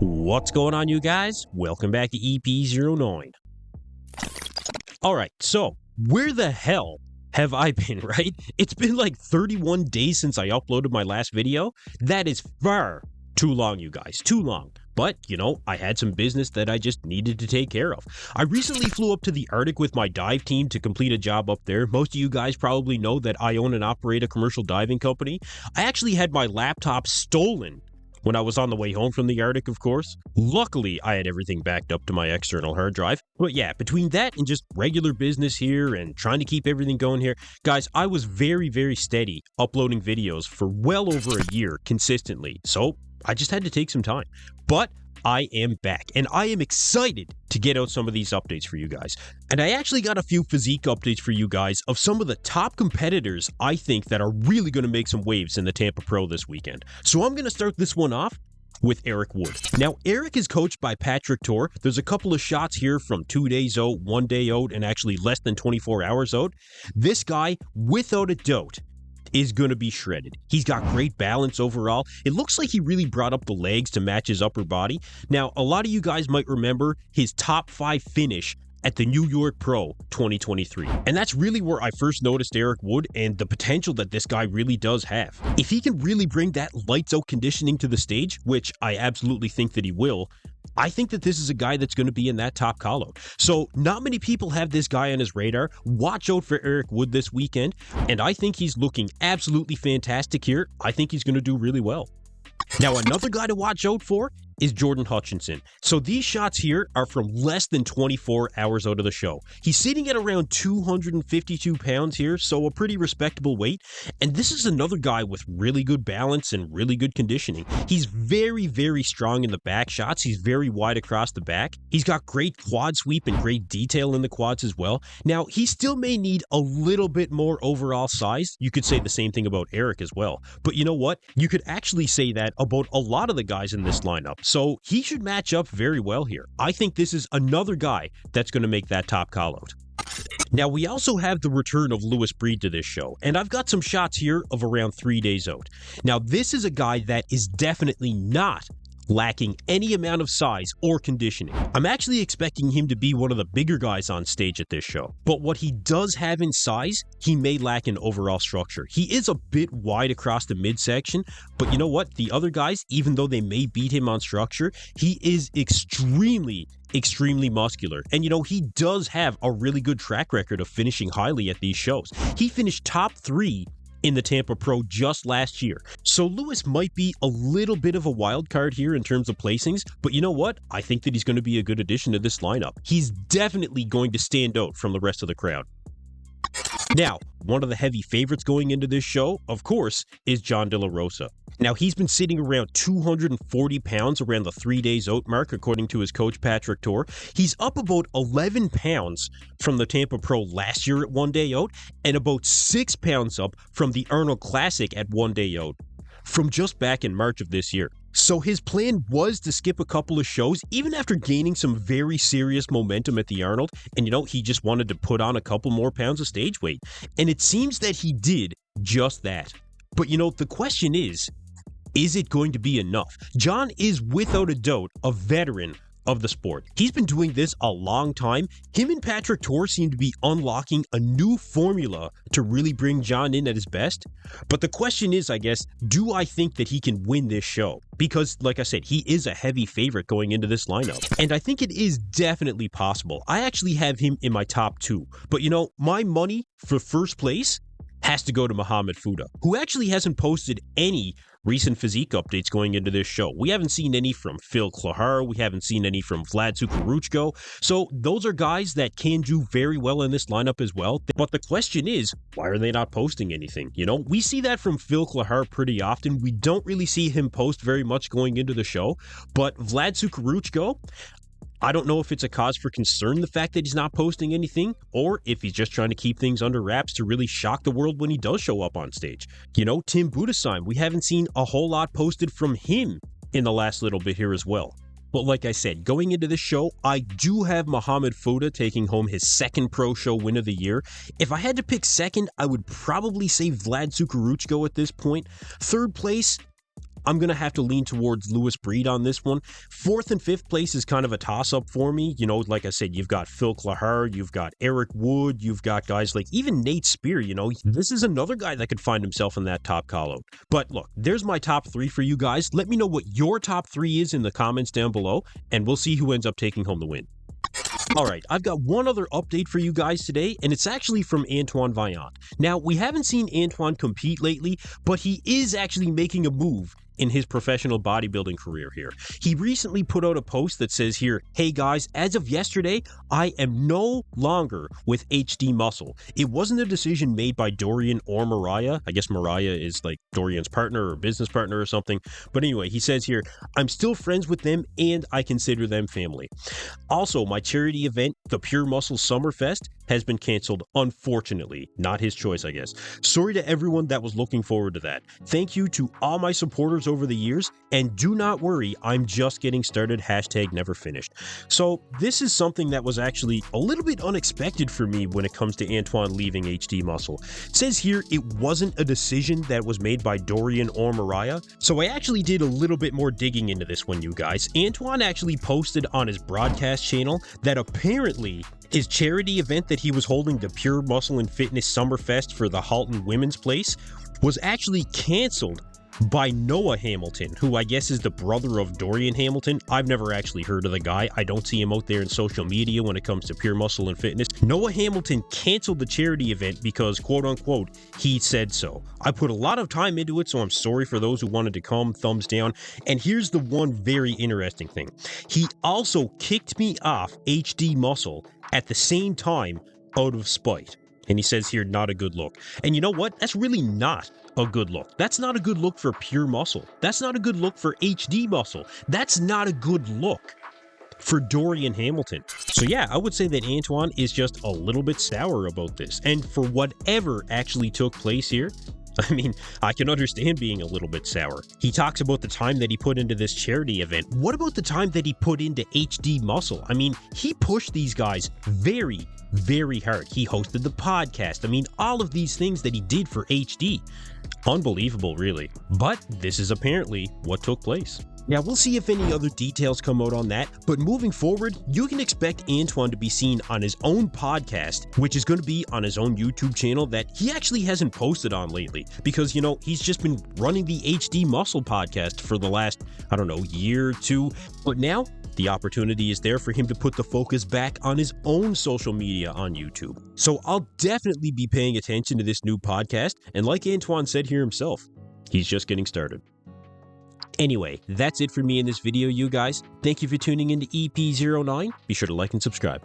What's going on, you guys? Welcome back to EPzeronine. Alright, so where the hell have I been, right? It's been like 31 days since I uploaded my last video. That is far too long, you guys. Too long. But, I had some business that I just needed to take care of. I recently flew up to the Arctic with my dive team to complete a job up there. Most of you guys probably know that I own and operate a commercial diving company. I actually had my laptop stolen when I was on the way home from the Arctic, of course. Luckily, I had everything backed up to my external hard drive. But yeah, between that and just regular business here and trying to keep everything going here, guys, I was very, very steady uploading videos for well over a year consistently. So I just had to take some time. But I am back, and I am excited to get out some of these updates for you guys. And I actually got a few physique updates for you guys of some of the top competitors I think that are really going to make some waves in the Tampa Pro this weekend. So I'm going to start this one off with Eric Wood. Now, Eric is coached by Patrick Tor. There's a couple of shots here from 2 days out, 1 day out, and actually less than 24 hours out. This guy, without a doubt, is going to be shredded. He's got great balance overall. It looks like he really brought up the legs to match his upper body. Now, a lot of you guys might remember his top 5 finish at the New York Pro 2023. And that's really where I first noticed Eric Wood and the potential that this guy really does have. If he can really bring that lights out conditioning to the stage, which I absolutely think that he will, I think that this is a guy that's going to be in that top call-out. So not many people have this guy on his radar. Watch out for Eric Wood this weekend, and I think he's looking absolutely fantastic here. I think he's going to do really well. Now, another guy to watch out for is Jordan Hutchinson. So these shots here are from less than 24 hours out of the show. He's sitting at around 252 pounds here, so a pretty respectable weight. And this is another guy with really good balance and really good conditioning. He's very, very strong in the back shots. He's very wide across the back. He's got great quad sweep and great detail in the quads as well. Now, he still may need a little bit more overall size. You could say the same thing about Eric as well. But you know what? You could actually say that about a lot of the guys in this lineup. So he should match up very well here. I think this is another guy that's going to make that top call-out. Now, we also have the return of Lewis Breed to this show, and I've got some shots here of around 3 days out. Now, this is a guy that is definitely not lacking any amount of size or conditioning. I'm actually expecting him to be one of the bigger guys on stage at this show. But what he does have in size, he may lack in overall structure. He is a bit wide across the midsection, but you know what? The other guys, even though they may beat him on structure, he is extremely muscular. And he does have a really good track record of finishing highly at these shows. He finished top 3 in the Tampa Pro just last year. So Lewis might be a little bit of a wild card here in terms of placings, but you know what? I think that he's going to be a good addition to this lineup. He's definitely going to stand out from the rest of the crowd. Now, one of the heavy favorites going into this show, of course, is Jon Delarosa. Now, he's been sitting around 240 pounds around the 3 days out mark, according to his coach, Patrick Tor. He's up about 11 pounds from the Tampa Pro last year at 1 day out, and about 6 pounds up from the Arnold Classic at 1 day out, from just back in March of this year. So his plan was to skip a couple of shows, even after gaining some very serious momentum at the Arnold, and he just wanted to put on a couple more pounds of stage weight. And it seems that he did just that. But the question is it going to be enough? Jon is without a doubt a veteran of the sport. He's been doing this a long time. Him and Patrick Tor seem to be unlocking a new formula to really bring Jon in at his best. But the question is, I guess, do I think that he can win this show? Because, like I said, he is a heavy favorite going into this lineup. And I think it is definitely possible. I actually have him in my top 2. But my money for first place has to go to Mohamed Fouda, who actually hasn't posted any recent physique updates going into this show. We haven't seen any from Phil Klahar. We haven't seen any from Vlad Sukaruchko. So those are guys that can do very well in this lineup as well. But the question is, why are they not posting anything? We see that from Phil Klahar pretty often. We don't really see him post very much going into the show. But Vlad Sukaruchko, I don't know if it's a cause for concern, the fact that he's not posting anything, or if he's just trying to keep things under wraps to really shock the world when he does show up on stage. Tim Budasheim, we haven't seen a whole lot posted from him in the last little bit here as well. But like I said, going into this show, I do have Mohamed Fouda taking home his second pro show win of the year. If I had to pick second, I would probably say Vlad Sukaruchko at this point. Third place, I'm going to have to lean towards Lewis Breed on this one. 4th and 5th place is kind of a toss-up for me. You know, like I said, you've got Phil Clahar, you've got Eric Wood, you've got guys like even Nate Spear, you know. This is another guy that could find himself in that top call-out. But look, there's my top 3 for you guys. Let me know what your top 3 is in the comments down below, and we'll see who ends up taking home the win. Alright, I've got one other update for you guys today, and it's actually from Antoine Vaillant. Now, we haven't seen Antoine compete lately, but he is actually making a move in his professional bodybuilding career here. He recently put out a post that says here, "Hey guys, as of yesterday, I am no longer with HD Muscle. It wasn't a decision made by Dorian or Mariah." I guess Mariah is like Dorian's partner or business partner or something. But anyway, he says here, "I'm still friends with them and I consider them family." Also, my charity event, the Pure Muscle Summerfest, has been canceled, unfortunately. Not his choice, I guess. Sorry to everyone that was looking forward to that. Thank you to all my supporters over the years, and do not worry, I'm just getting started, #never finished. So this is something that was actually a little bit unexpected for me when it comes to Antoine leaving HD Muscle. It says here it wasn't a decision that was made by Dorian or Mariah, so I actually did a little bit more digging into this one, you guys. Antoine actually posted on his broadcast channel that apparently his charity event that he was holding, the Pure Muscle and Fitness Summerfest for the Halton Women's Place, was actually canceled by Noah Hamilton, who I guess is the brother of Dorian Hamilton. I've never actually heard of the guy. I don't see him out there in social media when it comes to Pure Muscle and Fitness. Noah Hamilton canceled the charity event because, quote unquote, he said so. I put a lot of time into it, so I'm sorry for those who wanted to come, thumbs down. And here's the one very interesting thing. He also kicked me off HD Muscle at the same time out of spite. And he says here, not a good look. And you know what? That's really not a good look. That's not a good look for Pure Muscle. That's not a good look for HD Muscle. That's not a good look for Dorian Hamilton. So yeah, I would say that Antoine is just a little bit sour about this. And for whatever actually took place here, I mean, I can understand being a little bit sour. He talks about the time that he put into this charity event. What about the time that he put into HD Muscle? I mean, he pushed these guys very, very hard. He hosted the podcast. I mean, all of these things that he did for HD. Unbelievable, really. But this is apparently what took place. Now, we'll see if any other details come out on that, but moving forward, you can expect Antoine to be seen on his own podcast, which is going to be on his own YouTube channel that he actually hasn't posted on lately, because, you know, he's just been running the HD Muscle podcast for the last, I don't know, year or two, but now the opportunity is there for him to put the focus back on his own social media on YouTube. So I'll definitely be paying attention to this new podcast, and like Antoine said here himself, he's just getting started. Anyway, that's it for me in this video, you guys. Thank you for tuning into EP09. Be sure to like and subscribe.